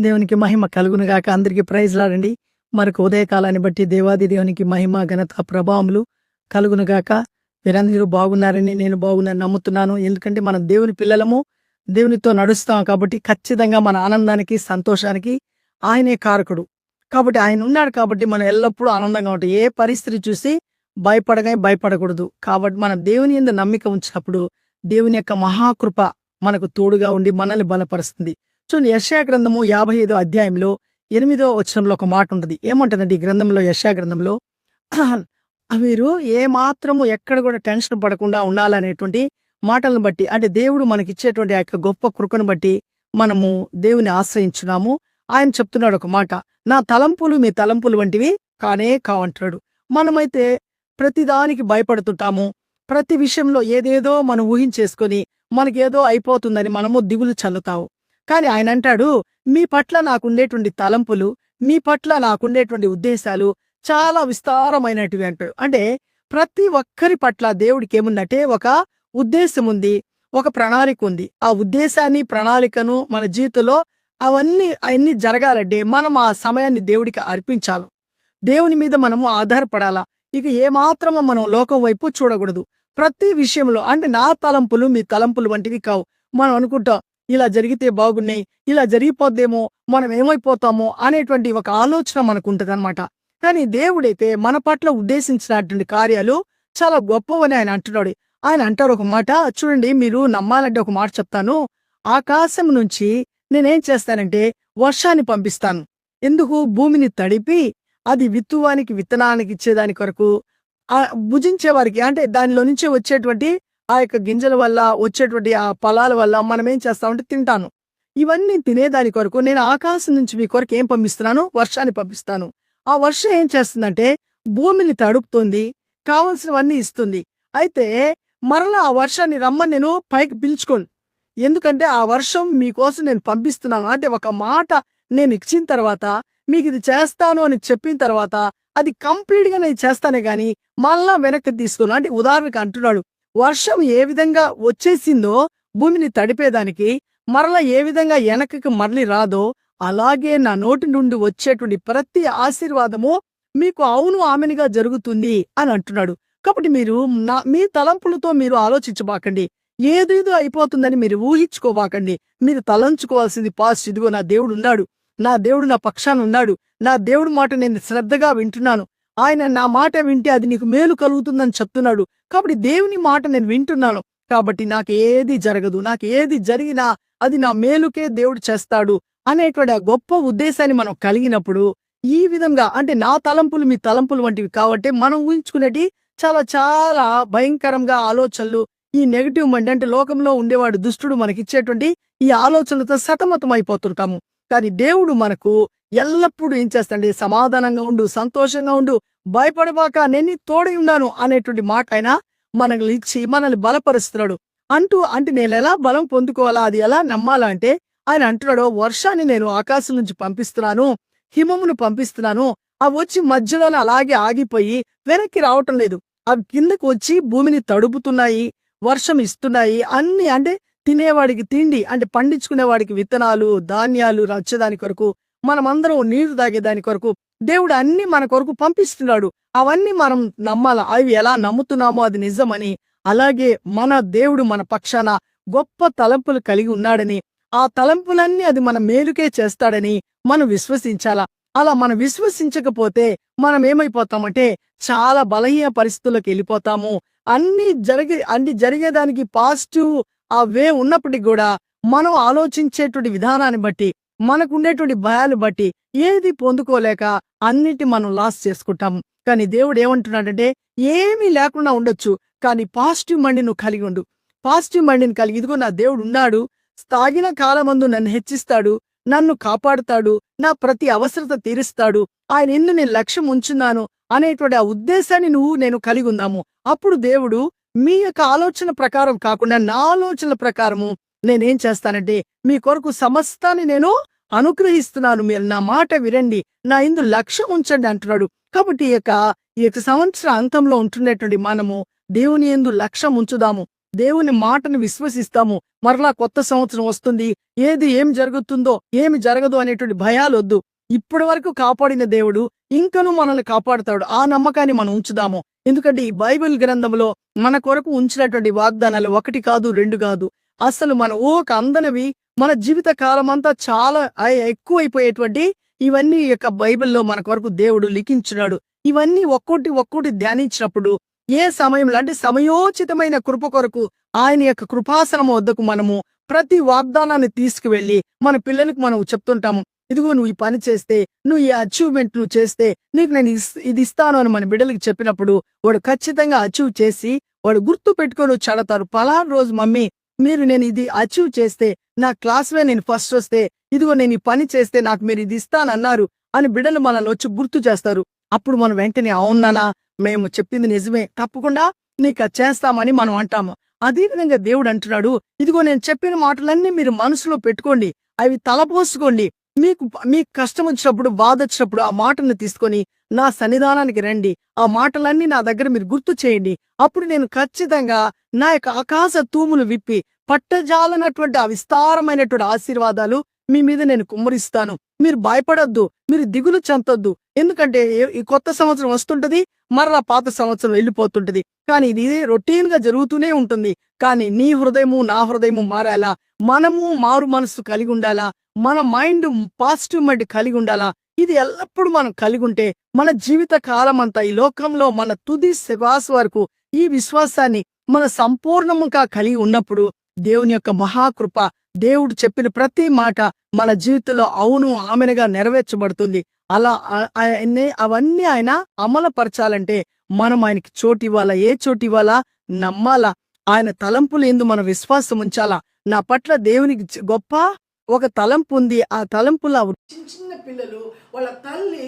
దేవునికి మహిమ కలుగును గాక. అందరికీ ప్రైజ్ లాడండి. మరొక ఉదయకాలాన్ని బట్టి దేవాది దేవునికి మహిమ, ఘనత, ప్రభావములు కలుగును గాక. మీరందరూ బాగున్నారని నేను బాగున్నాను నమ్ముతున్నాను. ఎందుకంటే మనం దేవుని పిల్లలము, దేవునితో నడుస్తాం కాబట్టి ఖచ్చితంగా మన ఆనందానికి, సంతోషానికి ఆయనే కారకుడు. కాబట్టి ఆయన ఉన్నాడు కాబట్టి మనం ఎల్లప్పుడూ ఆనందంగా ఉంటాం. ఏ పరిస్థితి చూసి భయపడకూడదు. కాబట్టి మనం దేవుని యందు నమ్మిక ఉంచినప్పుడు దేవుని యొక్క మహాకృప మనకు తోడుగా ఉండి మనల్ని బలపరుస్తుంది. చూడండి, యెషయా గ్రంథము 55వ అధ్యాయంలో 8వ వచనంలో ఒక మాట ఉంటుంది. ఏమంటుందంటే ఈ గ్రంథంలో, యెషయా గ్రంథంలో, మీరు ఏ మాత్రము ఎక్కడ కూడా టెన్షన్ పడకుండా ఉండాలనేటువంటి మాటలను బట్టి, అంటే దేవుడు మనకిచ్చేటువంటి ఆ యొక్క గొప్ప కృపను బట్టి మనము దేవుని ఆశ్రయించున్నాము. ఆయన చెప్తున్నాడు ఒక మాట, నా తలంపులు మీ తలంపులు వంటివి కానే కావంటాడు. మనమైతే ప్రతిదానికి భయపడుతుంటాము. ప్రతి విషయంలో ఏదేదో మనం ఊహించేసుకొని మనకేదో అయిపోతుందని మనము దిగులు చల్లుతాము. కానీ ఆయన అంటాడు, మీ పట్ల నాకుండేటువంటి తలంపులు, మీ పట్ల నాకుండేటువంటి ఉద్దేశాలు చాలా విస్తారమైనటివి అంటాడు. అంటే ప్రతి ఒక్కరి పట్ల దేవుడికి ఏముందంటే ఒక ఉద్దేశం ఉంది, ఒక ప్రణాళిక ఉంది. ఆ ఉద్దేశాన్ని, ప్రణాళికను మన జీవితంలో అవన్నీ జరగాలంటే మనం ఆ సమయాన్ని దేవుడికి అర్పించాలి. దేవుని మీద మనము ఆధారపడాలా. ఇక ఏమాత్రమో మనం లోకం వైపు చూడకూడదు. ప్రతి విషయంలో, అంటే నా తలంపులు మీ తలంపులు వంటివి కావు. మనం అనుకుంటాం, ఇలా జరిగితే బాగున్నాయి, ఇలా జరిగిపోద్దేమో, మనం ఏమైపోతామో అనేటువంటి ఒక ఆలోచన మనకు ఉంటుంది అనమాట. కానీ దేవుడైతే మన పట్ల ఉద్దేశించినటువంటి కార్యాలు చాలా గొప్పవని ఆయన అంటున్నాడు. ఆయన అంటారు ఒక మాట, చూడండి, మీరు నమ్మాలంటే ఒక మాట చెప్తాను. ఆకాశం నుంచి నేనేం చేస్తానంటే వర్షాన్ని పంపిస్తాను. ఎందుకు? భూమిని తడిపి అది విత్తువానికి, విత్తనానికి ఇచ్చేదాని కొరకు, భుజించే వారికి, అంటే దానిలో నుంచి వచ్చేటువంటి ఆ యొక్క గింజల వల్ల వచ్చేటువంటి ఆ ఫలాల వల్ల మనం ఏం చేస్తామంటే తింటాను. ఇవన్నీ తినేదాని కొరకు నేను ఆకాశం నుంచి మీ కొరకు ఏం పంపిస్తున్నాను? వర్షాన్ని పంపిస్తాను. ఆ వర్షం ఏం చేస్తుందంటే భూమిని తడుపుతుంది, కావలసినవన్నీ ఇస్తుంది. అయితే మరలా ఆ వర్షాన్ని రమ్మని నేను పైకి పిలుచుకోను. ఎందుకంటే ఆ వర్షం మీకోసం నేను పంపిస్తున్నాను. అంటే ఒక మాట నేను ఇచ్చిన తర్వాత, మీకు ఇది చేస్తాను అని చెప్పిన తర్వాత అది కంప్లీట్ గా నేను చేస్తానే గాని మళ్ళా వెనక్కి తీసుకోను. అంటే ఉదాహరణకు అంటున్నాడు, వర్షం ఏ విధంగా వచ్చేసిందో భూమిని తడిపేదానికి, మరలా ఏ విధంగా వెనక్కి మరలి రాదో, అలాగే నా నోటి నుండి వచ్చేటువంటి ప్రతి ఆశీర్వాదము మీకు అవును ఆమెనుగా జరుగుతుంది అని అంటున్నాడు. కాబట్టి మీరు మీ తలంపులతో మీరు ఆలోచించబాకండి. ఏదేదో అయిపోతుందని మీరు ఊహించుకోబాకండి. మీరు తలంచుకోవాల్సింది పాజిటివ్. ఇదిగో నా దేవుడు ఉన్నాడు, నా దేవుడు నా పక్షాన ఉన్నాడు, నా దేవుడి మాట నేను శ్రద్ధగా వింటున్నాను, ఆయన నా మాట వింటే అది నీకు మేలు కలుగుతుందని చెప్తున్నాడు. కాబట్టి దేవుని మాట నేను వింటున్నాను, కాబట్టి నాకు ఏది జరగదు, నాకు ఏది జరిగినా అది నా మేలుకే దేవుడు చేస్తాడు అనేటువంటి ఆ గొప్ప ఉద్దేశాన్ని మనం కలిగినప్పుడు, ఈ విధంగా, అంటే నా తలంపులు మీ తలంపులు వంటివి కాబట్టి మనం ఊహించుకునేటి చాలా చాలా భయంకరంగా ఆలోచనలు, ఈ నెగిటివ్ మైండ్, అంటే లోకంలో ఉండేవాడు దుష్టుడు మనకిచ్చేటువంటి ఈ ఆలోచనలతో సతమతం అయిపోతుంటాము. కానీ దేవుడు మనకు ఎల్లప్పుడూ ఏం చేస్తాడంటే సమాధానంగా ఉండు, సంతోషంగా ఉండు, భయపడబాక, నేను తోడై ఉన్నాను అనేటువంటి మాట ఆయన మనల్ని ఇచ్చి మనల్ని బలపరుస్తున్నాడు. అంటే నేను ఎలా బలం పొందుకోవాలా, అది ఎలా నమ్మాలా అంటే ఆయన అంటున్నాడు, వర్షాన్ని నేను ఆకాశం నుంచి పంపిస్తున్నాను, హిమమును పంపిస్తున్నాను. అవి వచ్చి మధ్యలోనే అలాగే ఆగిపోయి వెనక్కి రావటం లేదు. అవి కిందకు వచ్చి భూమిని తడుపుతున్నాయి, వర్షం ఇస్తున్నాయి. అన్ని, అంటే తినేవాడికి తిండి, అంటే పండించుకునేవాడికి విత్తనాలు, ధాన్యాలు రచ్చదాని కొరకు, మనమందరం నీరు తాగేదాని కొరకు దేవుడు అన్ని మన కొరకు పంపిస్తున్నాడు. అవన్నీ మనం నమ్మాలా. అవి ఎలా నమ్ముతున్నామో అది నిజమని, అలాగే మన దేవుడు మన పక్షాన గొప్ప తలంపులు కలిగి ఉన్నాడని, ఆ తలంపులన్నీ అది మన మేలుకే చేస్తాడని మనం విశ్వసించాలా. అలా మనం విశ్వసించకపోతే మనం ఏమైపోతామంటే చాలా బలహీన పరిస్థితుల్లోకి వెళ్ళిపోతాము. అన్ని జరిగేదానికి పాజిటివ్ ఆ వే ఉన్నప్పటికీ కూడా మనం ఆలోచించేటువంటి విధానాన్ని బట్టి, మనకు ఉండేటువంటి భయాలు బట్టి ఏది పొందుకోలేక అన్నిటి మనం లాస్ చేసుకుంటాము. కానీ దేవుడు ఏమంటున్నాడంటే ఏమీ లేకుండా ఉండొచ్చు, కానీ పాజిటివ్ మైండ్ నువ్వు కలిగి ఉండు. పాజిటివ్ మైండ్ని కలిగి, ఇదిగో నా దేవుడు ఉన్నాడు, తాగిన కాలమందు నన్ను హెచ్చిస్తాడు, నన్ను కాపాడుతాడు, నా ప్రతి అవసరత తీరుస్తాడు, ఆయన ఎందు నేను లక్ష్యం ఉంచున్నాను అనేటువంటి ఆ ఉద్దేశాన్ని నేను కలిగి ఉందాము. అప్పుడు దేవుడు మీ యొక్క ఆలోచన ప్రకారం కాకుండా నా ఆలోచనల ప్రకారము నేనేం చేస్తానంటే మీ కొరకు సమస్తాన్ని నేను అనుగ్రహిస్తున్నాను, మీరు నా మాట వినండి, నా యందు లక్ష్యం ఉంచండి అంటున్నాడు. కాబట్టి ఈ యొక్క సంవత్సర అంతంలో ఉంటున్నటువంటి మనము దేవుని యందు లక్ష్యం ఉంచుదాము, దేవుని మాటను విశ్వసిస్తాము. మరలా కొత్త సంవత్సరం వస్తుంది, ఏం జరుగుతుందో ఏమి జరగదు అనేటువంటి భయాలు వద్దు. ఇప్పటి వరకు కాపాడిన దేవుడు ఇంకనూ మనల్ని కాపాడుతాడు. ఆ నమ్మకాన్ని మనం ఉంచుదాము. ఎందుకంటే ఈ బైబిల్ గ్రంథంలో మన కొరకు ఉంచినటువంటి వాగ్దానాలు 1 కాదు, 2 కాదు, అసలు మన ఊహకు అందనివి, మన జీవిత కాలం అంతా చాలా ఎక్కువైపోయేటువంటి ఇవన్నీ ఈ యొక్క బైబిల్లో మన కొరకు దేవుడు లిఖించున్నాడు. ఇవన్నీ ఒక్కోటి ధ్యానించినప్పుడు ఏ సమయంలో అంటే సమయోచితమైన కృప కొరకు ఆయన యొక్క కృపాసనం వద్దకు మనము ప్రతి వాగ్దానాన్ని తీసుకువెళ్ళి మన పిల్లలకు మనం చెప్తుంటాము. ఇదిగో నువ్వు ఈ పని చేస్తే, నువ్వు ఈ అచీవ్మెంట్ నువ్వు చేస్తే నీకు నేను ఇది ఇస్తాను అని మన బిడ్డలకు చెప్పినప్పుడు వాడు ఖచ్చితంగా అచీవ్ చేసి వాడు గుర్తు పెట్టుకొని వచ్చి అడతారు. పలానా రోజు మమ్మీ నేను ఇది అచీవ్ చేస్తే, నా క్లాస్లో నేను ఫస్ట్ వస్తే, ఇదిగో నేను ఈ పని చేస్తే నాకు మీరు ఇది ఇస్తానన్నారు అని బిడ్డలు మనల్ని వచ్చి గుర్తు చేస్తారు. అప్పుడు మనం వెంటనే అవునానా, మేము చెప్పింది నిజమే, తప్పకుండా నీకు అది చేస్తామని మనం అంటాము. అదే విధంగా దేవుడు అంటున్నాడు, ఇదిగో నేను చెప్పిన మాటలన్నీ మీరు మనసులో పెట్టుకోండి, అవి తలపోసుకోండి. మీకు కష్టం వచ్చినప్పుడు, బాధ వచ్చినప్పుడు ఆ మాటను తీసుకొని నా సన్నిధానానికి రండి. ఆ మాటలన్నీ నా దగ్గర మీరు గుర్తు చేయండి. అప్పుడు నేను ఖచ్చితంగా నా యొక్క ఆకాశ తూములు విప్పి పట్టజాలనటువంటి ఆ విస్తారమైనటువంటి ఆశీర్వాదాలు మీ మీద నేను కుమ్మరిస్తాను. మీరు భయపడొద్దు, మీరు దిగులు చెందొద్దు. ఎందుకంటే ఈ కొత్త సంవత్సరం వస్తుంటది, మరలా పాత సంవత్సరం వెళ్ళిపోతుంటది. కానీ ఇది రొటీన్ గా జరుగుతూనే ఉంటుంది. కానీ నీ హృదయము నా హృదయము మారాలా, మనము మారు మనసు కలిగి ఉండాలా, మన మైండ్ పాజిటివ్ మైండ్ కలిగి ఉండాలా. ఇది ఎల్లప్పుడూ మనం కలిగి ఉంటే మన జీవిత కాలం అంతా ఈ లోకంలో మన తుది శ్వాస వరకు ఈ విశ్వాసాన్ని మన సంపూర్ణముగా కలిగి ఉన్నప్పుడు దేవుని యొక్క మహాకృప, దేవుడు చెప్పిన ప్రతి మాట మన జీవితంలో అవును ఆమెనుగా నెరవేర్చబడుతుంది. అలా అవన్నీ ఆయన అమలుపరచాలంటే మనం ఆయనకి చోటు ఇవ్వాలా. ఏ చోటు ఇవ్వాలా? నమ్మాలా. ఆయన తలంపులు ఎందు మన విశ్వాసం ఉంచాలా. నా పట్ల దేవునికి గొప్ప ఒక తలంపు ఉంది. ఆ తలంపులా చిన్న పిల్లలు వాళ్ళ తల్లి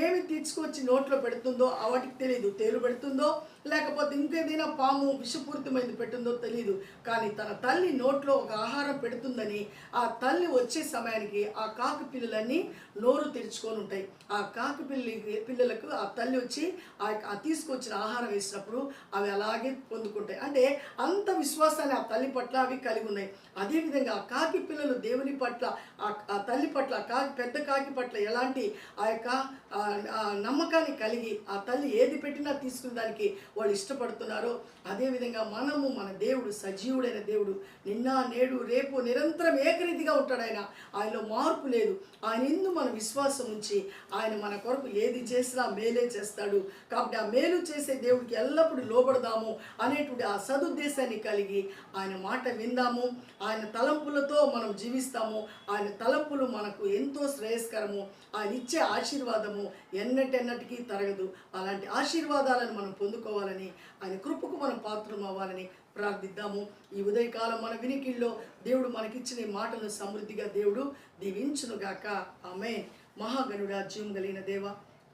ఏమి తీసుకొచ్చి నోట్లో పెడుతుందో వాటికి తెలియదు. తేలు పెడుతుందో లేకపోతే ఇంకేదైనా పాము విషపూరితమైనది పెట్టిందో తెలియదు. కానీ తన తల్లి నోట్లో ఒక ఆహారం పెడుతుందని ఆ తల్లి వచ్చే సమయానికి ఆ కాకి పిల్లలన్నీ నోరు తెరుచుకొని ఉంటాయి. ఆ కాకి పిల్లలకు ఆ తల్లి వచ్చి ఆ తీసుకొచ్చిన ఆహారం వేసినప్పుడు అవి అలాగే పొందుకుంటాయి. అంటే అంత విశ్వాసాన్ని ఆ తల్లి పట్ల అవి కలిగి ఉన్నాయి. అదేవిధంగా ఆ కాకి పిల్లలు దేవుని పట్ల, ఆ తల్లి పట్ల, పెద్ద కాకి పట్ల ఎలాంటి ఆ యొక్క నమ్మకాన్ని కలిగి ఆ తల్లి ఏది పెట్టినా తీసుకునే దానికి వాళ్ళు ఇష్టపడుతున్నారో, అదేవిధంగా మనము, మన దేవుడు సజీవుడైన దేవుడు, నిన్న నేడు రేపు నిరంతరం ఏకరీతిగా ఉంటాడు. ఆయనలో మార్పు లేదు. ఆయన ఎందు మన విశ్వాసం ఉంచి ఆయన మన కొరకు ఏది చేసినా మేలే చేస్తాడు. కాబట్టి ఆ మేలు చేసే దేవుడికి ఎల్లప్పుడూ లోబడదాము అనేటువంటి ఆ సదుద్దేశాన్ని కలిగి ఆయన మాట విందాము. ఆయన తలంపులతో మనం జీవిస్తాము. ఆయన తలంపులు మనకు ఎంతో శ్రేయస్కరము. ఆయన ఇచ్చే ఆశీర్వాదము ఎన్నటికీ తరగదు. అలాంటి ఆశీర్వాదాలను మనం పొందుకోవాలని, ఆయన కృపకు మనం పాత్రం అవ్వాలని ప్రార్థిద్దాము. ఈ ఉదయకాలం మన వినికిల్లో దేవుడు మనకిచ్చిన ఈ మాటలను సమృద్ధిగా దేవుడు దీవించునుగాక. ఆమేన్. మహాగణుడా, జీవం కలిగిన దేవ,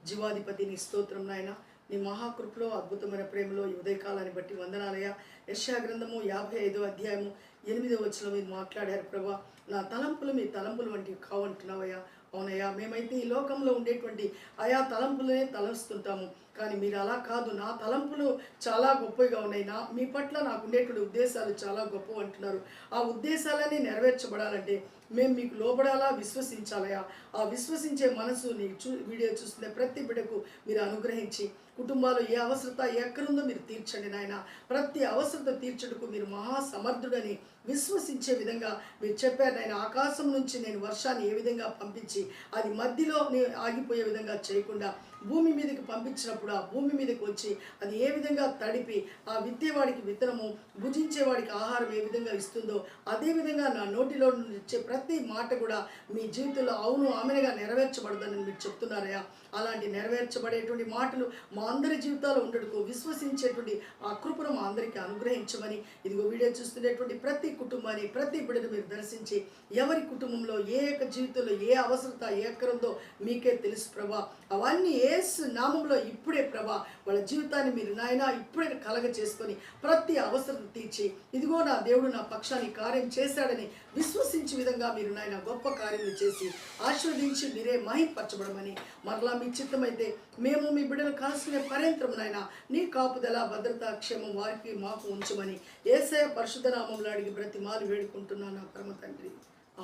జీవాధిపతి, నీ స్తోత్రం నాయన. నీ మహాకృపలో, అద్భుతమైన ప్రేమలో ఈ ఉదయకాలాన్ని బట్టి వందనాలయ్యా. యెషయా గ్రంథము 55వ అధ్యాయము 8వ వచనంలో మీరు మాట్లాడారు ప్రభా. నా తలంపులు మీ తలంపులు వంటివి కావంటున్నావయ్యా. అవునయ్యా, మేమైతే ఈ లోకంలో ఉండేటువంటి ఆయా తలంపులనే తలస్తుంటాము. కానీ మీరు అలా కాదు. నా తలంపులు చాలా గొప్పగా ఉన్నాయి. మీ పట్ల నాకు ఉండేటువంటి ఉద్దేశాలు చాలా గొప్పవి అంటున్నారు. ఆ ఉద్దేశాలన్నీ నెరవేర్చబడాలంటే మేము మీకు లోబడాలా, విశ్వసించాలయా. ఆ విశ్వసించే మనసు నీ వీడియో చూస్తున్న ప్రతి బిడ్డకు మీరు అనుగ్రహించి, కుటుంబాలు ఏ అవసరత ఎక్కడుందో మీరు తీర్చండి నాయన. ప్రతి అవసరత తీర్చడానికి మీరు మహాసమర్థుడని విశ్వసించే విధంగా మీరు చెప్పారు నాయన. ఆకాశం నుంచి నేను వర్షాన్ని ఏ విధంగా పంపించి అది మధ్యలో ఆగిపోయే విధంగా చేయకుండా భూమి మీదకి పంపించినప్పుడు ఆ భూమి మీదకి వచ్చి అది ఏ విధంగా తడిపి ఆ విత్తేవాడికి విత్తనము, భుజించేవాడికి ఆహారం ఏ విధంగా ఇస్తుందో అదేవిధంగా నా నోటిలో నుండి ఇచ్చే ప్రతి మాట కూడా మీ జీవితంలో అవును ఆమెనుగా నెరవేర్చబడదని మీరు చెప్తున్నారయ్యా. అలాంటి నెరవేర్చబడేటువంటి మాటలు మా అందరి జీవితాల్లో ఉండటకు విశ్వసించేటువంటి ఆ కృపను మా అందరికీ అనుగ్రహించమని, ఇదిగో వీడియో చూస్తున్నటువంటి ప్రతి కుటుంబాన్ని, ప్రతి బిడ్డను మీరు దర్శించి ఎవరి కుటుంబంలో ఏ యొక్క జీవితంలో ఏ అవసరత ఎక్కడ ఉందో మీకే తెలుసు ప్రభా. అవన్నీ యేసు నామంలో ఇప్పుడే ప్రభా వాళ్ళ జీవితాన్ని మీరు నాయన ఇప్పుడే కలగ చేసుకొని ప్రతి అవసరం తీర్చి ఇదిగో నా దేవుడు నా పక్షాన్ని కార్యం చేశాడని విశ్వసించే విధంగా మీరు నాయన గొప్ప కార్యం చేసి ఆశీర్వదించి మీరే మహింపరచబడమని, మరలా మీ చిత్తమైతే మేము మీ బిడ్డలు కాల్సిన పర్యంతరం నాయన నీ కాపుదల భద్రత క్షేమం వారికి మాకు ఉంచమని యేసయ్య పరిశుద్ధ నామంలో అడిగి బ్రతిమాలు వేడుకుంటున్నాను నా పరమ తండ్రి.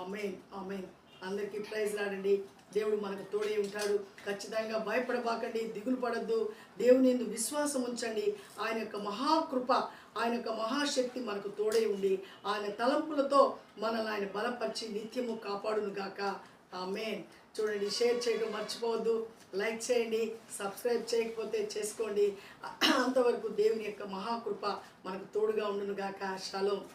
ఆమేన్, ఆమేన్. అందరికీ ప్రైజ్ లాడండి. దేవుడు మనకు తోడే ఉంటాడు. ఖచ్చితంగా భయపడబాకండి, దిగులు పడద్దు. దేవుని యందు విశ్వాసం ఉంచండి. ఆయన యొక్క మహాకృప, ఆయన యొక్క మహాశక్తి మనకు తోడే ఉండి ఆయన తలంపులతో మనల్ని ఆయన బలపరిచి నిత్యము కాపాడును గాక. ఆమేన్. చూడండి, షేర్ చేయడం మర్చిపోవద్దు, లైక్ చేయండి, సబ్స్క్రైబ్ చేయకపోతే చేసుకోండి. అంతవరకు దేవుని యొక్క మహాకృప మనకు తోడుగా ఉండును గాక. షలోమ్.